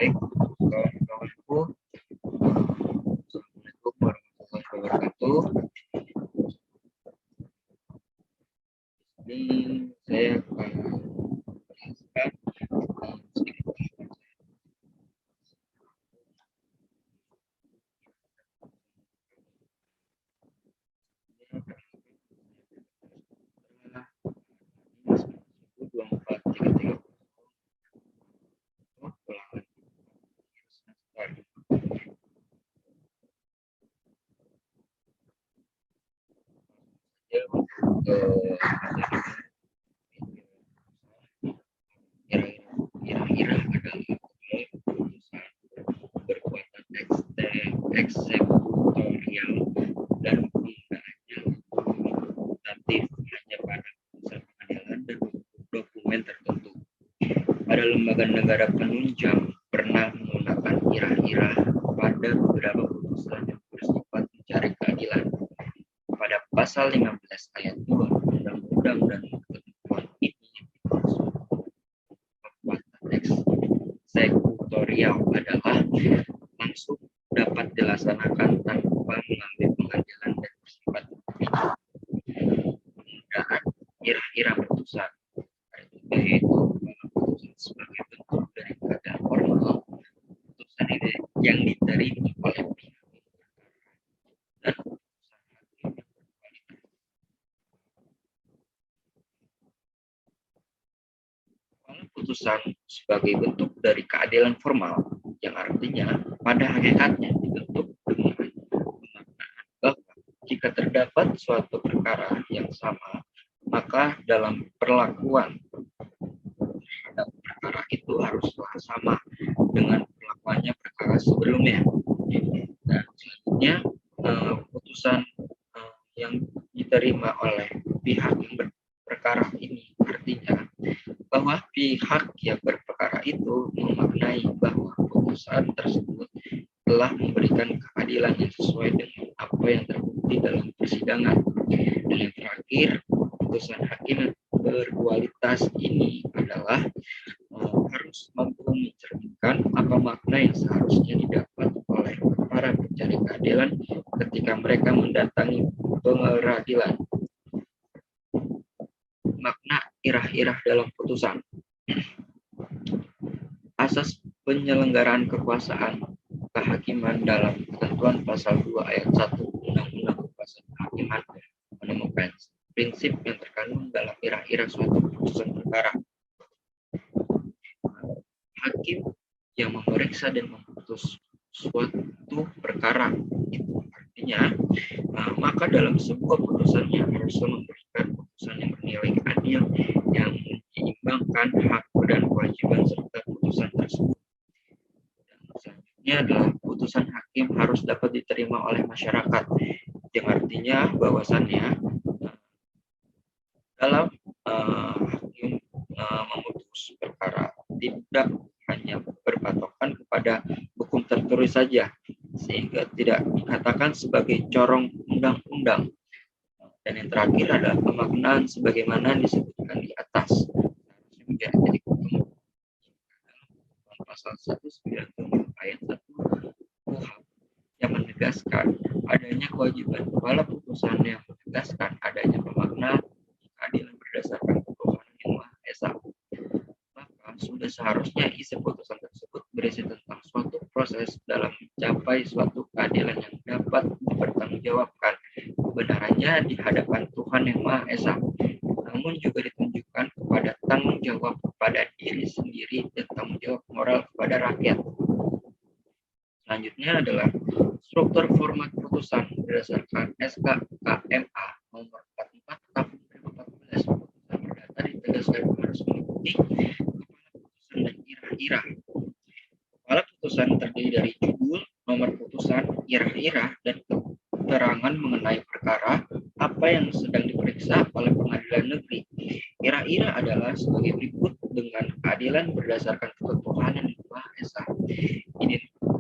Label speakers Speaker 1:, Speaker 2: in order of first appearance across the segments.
Speaker 1: Baik, kawan-kawanku, Assalamualaikum warahmatullahi wabarakatuh. Ini saya akan menjelaskan sedikit kira-kira adalah berkuatan eksekutorial dan penggunaannya kuantitatif hanya pada putusan pengadilan dan dokumen tertentu. Pada lembaga negara penunjang pernah menggunakan irah-irah pada beberapa putusan yang bersifat mencari keadilan. Pada pasal 15 ayat 2 Undang-Undang dan ketentuan ini kekuatan eksekutorial adalah langsung dapat dilaksanakan tanpa mengambil pengadilan dan bersifat penggunaan irah-irah putusan, yaitu putusan sebagai bentuk dari keadaan formal, putusan yang diterima oleh pihak dan putusan sebagai bentuk dari keadilan formal, yang artinya pada hakikatnya dibentuk dengan pemaknaan bahwa jika terdapat suatu perkara yang sama, maka dalam perlakuan terhadap perkara itu haruslah sama dengan perlakuannya perkara sebelumnya. Dan selanjutnya putusan yang diterima oleh pihak yang berperkara ini artinya bahwa pihak yang berperkara itu memaknai bahwa putusan tersebut telah memberikan keadilan yang sesuai dengan apa yang terbukti dalam persidangan. Dan yang terakhir, putusan hakim berkualitas ini adalah harus mampu mencerminkan apa makna yang seharusnya didapat oleh para pencari keadilan ketika mereka mendatangi pengadilan. Makna irah-irah dalam putusan. Asas penyelenggaraan kekuasaan kehakiman dalam ketentuan pasal 2 ayat 1 Undang-Undang Kekuasaan Kehakiman menemukan prinsip yang terkandung dalam irah-irah suatu putusan perkara. Hakim yang memeriksa dan memutus suatu perkara itu artinya maka dalam sebuah putusannya harus memberikan putusan yang bernilai adil yang menyeimbangkan hak dan kewajiban serta putusan tersebut. Dan selanjutnya adalah putusan hakim harus dapat diterima oleh masyarakat, yang artinya bahwasannya dalam hakim memutus perkara tidak hanya berpatokan kepada hukum tertulis saja, sehingga tidak dikatakan sebagai corong undang-undang. Dan yang terakhir adalah pemaknaan sebagaimana disebutkan di atas. Harusnya menjadi hukum pasal 197 ayat 1 KUHP yang menegaskan adanya kewajiban kepala putusan yang menegaskan adanya pemaknaan keadilan berdasarkan ketuhanan yang Maha Esa. Maka sudah seharusnya isi putusan tersebut berisi tentang suatu proses dalam mencapai suatu keadilan yang dapat dipertanggungjawabkan kebenarannya di hadapan Tuhan yang Maha Esa, namun juga ditunjukkan kepada tanggung jawab kepada diri sendiri dan tanggung jawab moral kepada rakyat. Selanjutnya adalah struktur format putusan berdasarkan SK KMA nomor 44 tahun 2014. Putusan perdata ditegaskan harus mengikuti kepala putusan dan irah-irah. Kepala putusan terdiri dari judul, nomor putusan, irah-irah, dan keterangan mengenai perkara apa yang sedang diperiksa oleh pengadilan negeri. Irah-irah adalah sebagai berikut dengan keadilan berdasarkan ketuhanan yang Maha Esa.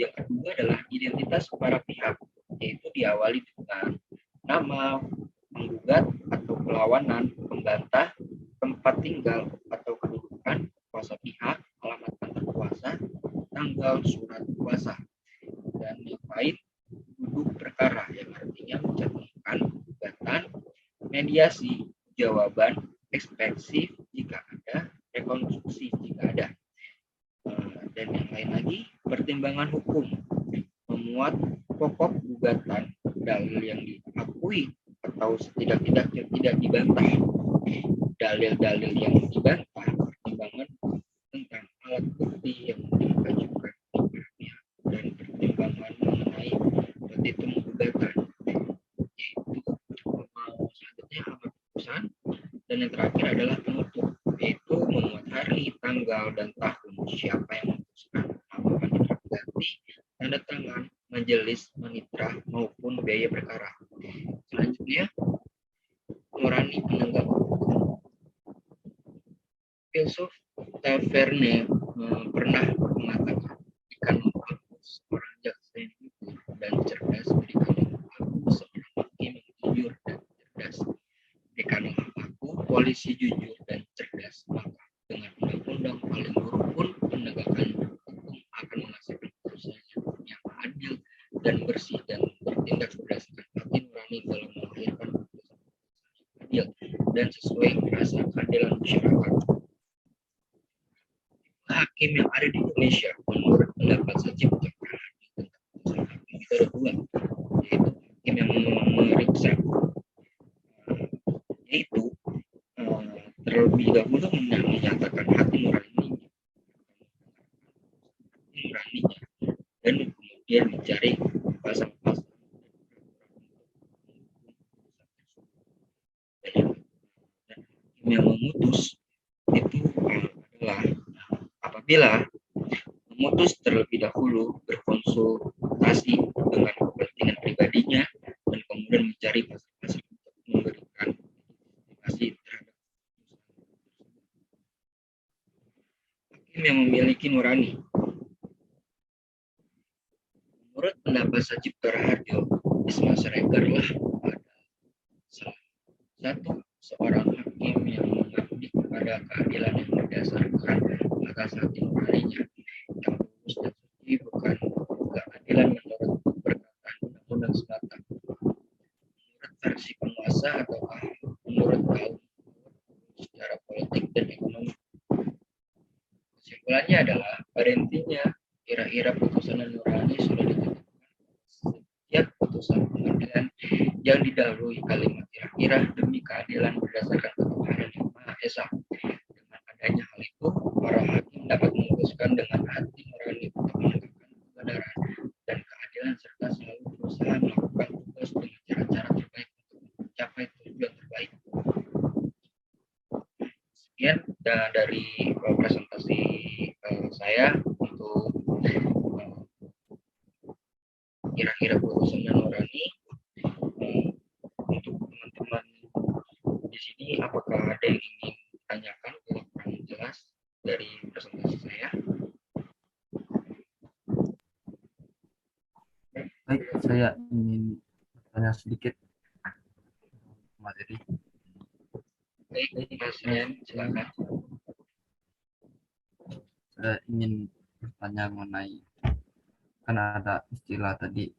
Speaker 1: Yang kedua adalah identitas para pihak, yaitu diawali dengan nama penggugat atau perlawanan, pembantah, tempat tinggal atau kedudukan, kuasa pihak, alamat kantor kuasa, tanggung tunggal surat kuasa. Dan yang lain duduk perkara yang artinya mencantumkan gugatan, mediasi, jawaban, ekspresif jika ada, rekonstruksi jika ada. Dan yang lain lagi pertimbangan hukum, memuat pokok gugatan, dalil yang diakui atau setidak-tidaknya tidak dibantah, dalil-dalil yang dibantah, pertimbangan tentang alat bukti yang diajukan pihak dan pertimbangan mengenai petitum gugatan, yaitu selanjutnya amar putusan, dan yang terakhir adalah penutup, yaitu memuat hari, tanggal, dan tahun siapa yang memutuskan apa panitra pengganti, tanda tangan, majelis, manitra, maupun biaya perkara. Selanjutnya, nurani penegak hukum. Filsuf Taverne pernah mengatakan, jikalau aku seorang jaksa yang jujur dan cerdas, berikanlah aku seorang hakim yang jujur dan cerdas. Berikanlah aku polisi jujur dan cerdas, maka dengan undang-undang paling buruk pun penegakan hukum akan menghasilkan putusan yang adil dan bersih dan bertindak berdasarkan hati nurani dalam melahirkan putusan adil dan sesuai rasa keadilan masyarakat. Hakim yang ada di Indonesia menurut pendapat Sajib tentang putusan hakim itu ada dua, yaitu hakim yang memeriksa, yaitu terlebih dahulu menyatakan hati nuraninya dan kemudian mencari pasal-pasal dan hakim yang memutus itu adalah apabila memutus terlebih dahulu berkonsultasi dengan kepentingan pribadinya dan kemudian mencari pasal-pasal untuk memberikan justifikasi terhadap hakim yang memiliki nurani. Menurut pendapat Sajib Raharjo, Isma Siregar pada salah satu seorang hakim yang mengabdi kepada keadilan yang berdasarkan atas hati nuraninya, yang lurus dan suci, bukan keadilan menurut perkataan undang-undang semata, menurut versi penguasa ataukah menurut kaum secara politik dan ekonomi. Kesimpulannya adalah pada intinya kira-kira putusan nurani sudah ditentukan setiap putusan pengadilan yang didahului kalimat kira-kira demi keadilan berdasarkan ketuhanan yang Maha Esa. Dengan adanya hal itu, para hakim dapat memutuskan dengan hati nurani untuk menegakkan kebenaran dan keadilan serta selalu berusaha melakukan tugas dengan cara-cara terbaik untuk mencapai tujuan terbaik. Sekian dari presentasi saya untuk kira-kira putusan nurani. Untuk teman-teman di sini, apakah ada yang ingin ditanyakan kalau kurang jelas dari presentasi saya?
Speaker 2: Baik, saya ingin bertanya sedikit materi.
Speaker 1: Baik, Mas Rian, silakan.
Speaker 2: Saya ingin bertanya mengenai, kan ada istilah tadi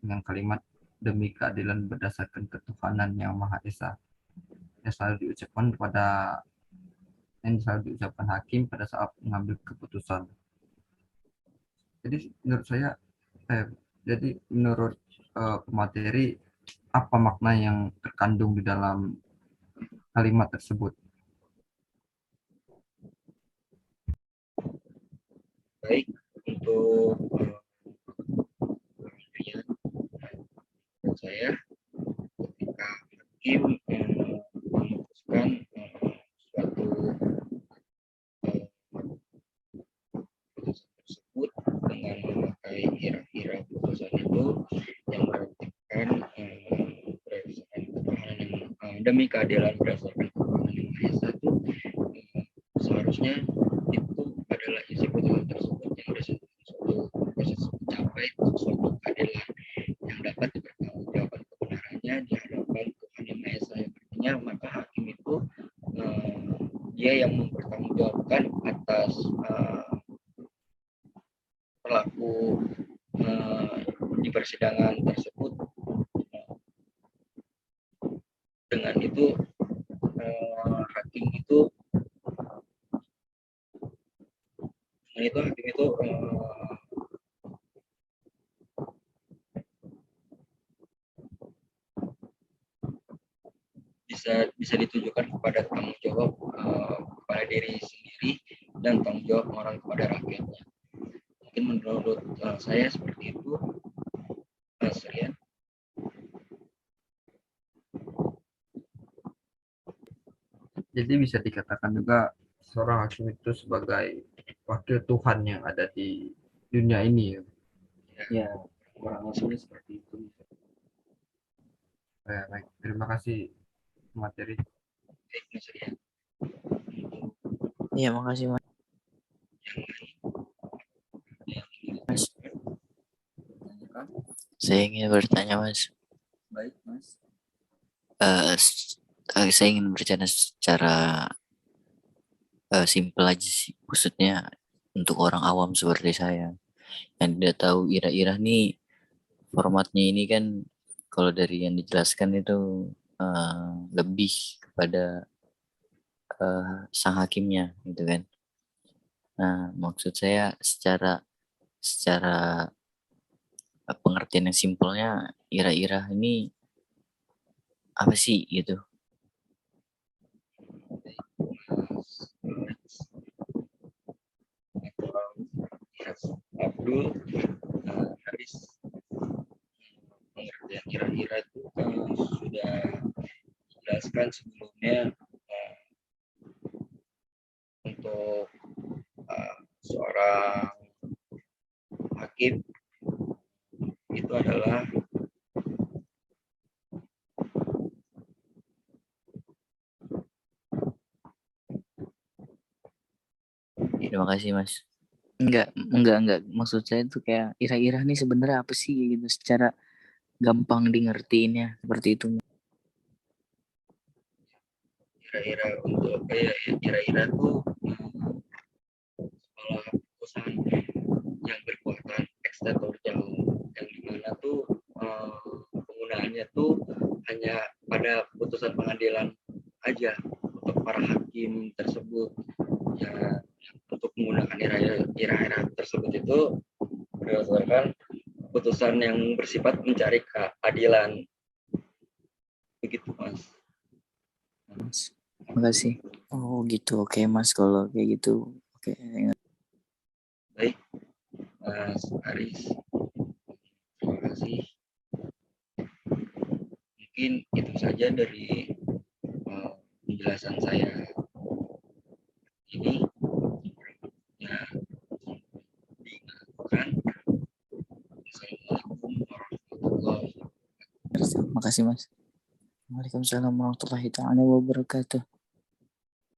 Speaker 2: dengan kalimat demi keadilan berdasarkan ketuhanan yang Maha Esa, yang selalu diucapkan hakim pada saat mengambil keputusan. Jadi menurut pemateri, apa makna yang terkandung di dalam kalimat tersebut?
Speaker 1: Baik, untuk saya, ketika hakim memutuskan suatu putusan tersebut dengan memakai kira-kira putusan itu yang berartikan berdasarkan ketuhanan yang demi keadilan berdasarkan ketuhanan yang Maha Esa, itu seharusnya itu adalah isi putusan tersebut yang disebut suatu proses mencapai suatu keadilan yang dapat dipertanggungjawabkan kebenarannya di hadapan Tuhan yang Maha Esa. Artinya maka hakim itu dia yang mempertanggungjawabkan atas pelaku di persidangan tersebut. Dengan itu hakim itu bisa ditujukan kepada tanggung jawab kepada diri sendiri dan tanggung jawab orang kepada rakyatnya. Mungkin menurut saya seperti itu, Mas Rian.
Speaker 2: Jadi bisa dikatakan juga seorang hakim itu sebagai wakil Tuhan yang ada di dunia ini. Ya, kurang lebih seperti itu. Baik, terima kasih materi.
Speaker 1: Baik, Mas Rian.
Speaker 3: Iya, makasih Mas. Saya ingin bertanya Mas.
Speaker 2: Baik, Mas.
Speaker 3: Saya ingin bercanda secara simpel aja sih. Maksudnya untuk orang awam seperti saya yang tidak tahu ira-ira nih formatnya ini kan, kalau dari yang dijelaskan itu lebih kepada sang hakimnya gitu kan. Nah, maksud saya secara pengertian yang simpelnya, ira-ira ini apa sih gitu?
Speaker 1: Abdul Haris, pengertian ira-ira itu sudah dijelaskan sebelumnya. Untuk seorang hakim itu adalah
Speaker 3: Terima kasih Mas. Enggak. Maksud saya tuh kayak ira-ira nih sebenarnya apa sih gitu, secara gampang di ngertiinnya seperti itu.
Speaker 1: ira-ira untuk ira-ira tuh sekolah perusahaan yang berkuatan ekstratorial yang dimana tuh penggunaannya tuh hanya pada putusan pengadilan aja untuk para hakim tersebut. Ya, untuk menggunakan ira-ira tersebut itu berdasarkan putusan yang bersifat mencari keadilan. Begitu, Mas.
Speaker 3: Terima kasih. Oh gitu, oke Mas, kalau kayak gitu. Oke.
Speaker 1: Baik, Mas Aris. Terima kasih. Mungkin itu saja dari penjelasan saya ini. Ya, diingatkan. Assalamualaikum warahmatullahi wabarakatuh.
Speaker 3: Terima kasih Mas. Waalaikumsalam warahmatullahi wabarakatuh.